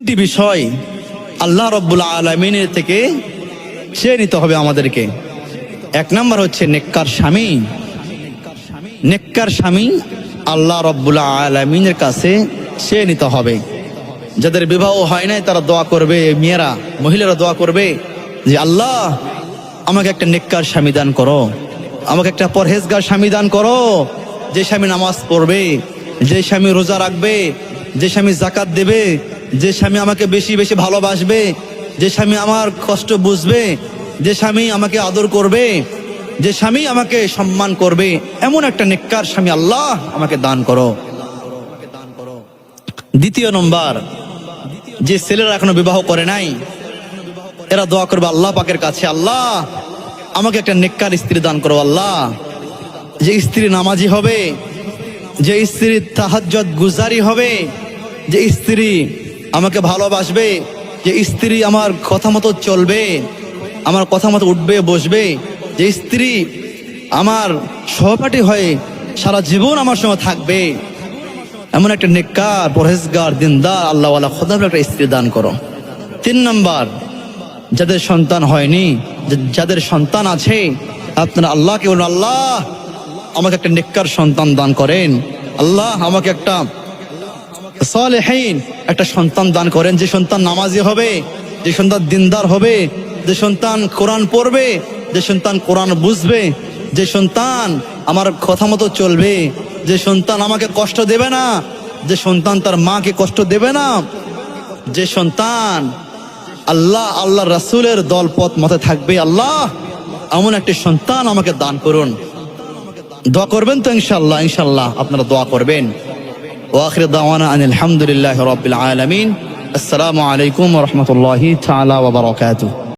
একটি বিষয় আল্লাহ রাব্বুল আলামিনের থেকে চেয়ে নিতে হবে আমাদেরকে। এক নাম্বার হচ্ছে নেককার স্বামী। নেককার স্বামী আল্লাহ রাব্বুল আলামিনের কাছে চেয়ে নিতে হবে। যাদের বিবাহ হয় নাই তারা দোয়া করবে, মেয়েরা মহিলারা দোয়া করবে যে আল্লাহ আমাকে একটা নেককার স্বামী দান করো, আমাকে একটা পরহেজগার স্বামী দান করো, যে স্বামী নামাজ পড়বে, যে স্বামী রোজা রাখবে, যে স্বামী যাকাত দেবে, যে স্বামী আমাকে বেশি বেশি ভালোবাসবে, যে স্বামী আমার কষ্ট বুঝবে, যে স্বামী আমাকে আদর করবে, যে স্বামী আমাকে সম্মান করবে, এমন একটা নেককার স্বামী আল্লাহ আমাকে দান করো। দ্বিতীয় নম্বর, যে ছেলেরা এখনো বিবাহ করে নাই এরা দোয়া করবে আল্লাহ পাকের কাছে, আল্লাহ আমাকে একটা নেককার স্ত্রী দান করো। আল্লাহ, যে স্ত্রী নামাজি হবে, যে স্ত্রী তাহাজ্জুদ গুজারি হবে, যে স্ত্রী আমাকে ভালোবাসবে, যে স্ত্রী আমার কথা মতো চলবে, আমার কথা মতো উঠবে বসবে, যে স্ত্রী আমার সহপাঠী হয়ে সারা জীবন আমার সঙ্গে থাকবে, এমন একটা নেককার পরহেজগার দিনদার আল্লাহওয়ালা খোদার একটা স্ত্রী দান করো। তিন নম্বর, যাদের সন্তান হয়নি, যাদের সন্তান আছে আপনারা আল্লাহকে বলুন, আল্লাহ আমাকে একটা নেককার সন্তান দান করেন, আল্লাহ আমাকে একটা সালেহীন একটা সন্তান দান করেন, যে সন্তান নামাজি হবে, যে সন্তান দিনদার হবে, যে সন্তান কোরআন পড়বে, যে সন্তান কোরআন বুঝবে, যে সন্তান আমার কথা মতো চলবে, যে সন্তান আমাকে কষ্ট দেবে না, যে সন্তান তার মাকে কষ্ট দেবে না, যে সন্তান আল্লাহ রাসূলের দল পথ মতে থাকবে। আল্লাহ এমন একটি সন্তান আমাকে দান করুন। দোয়া করবেন তো ইনশাআল্লাহ? ইনশাআল্লাহ আপনারা দোয়া করবেন। ওয়া আখিরু দাওয়ানা আনিল হামদুলিল্লাহি রাব্বিল আলামিন। আসসালামু আলাইকুম ওয়া রাহমাতুল্লাহি তাআলা ওয়া বারাকাতুহু।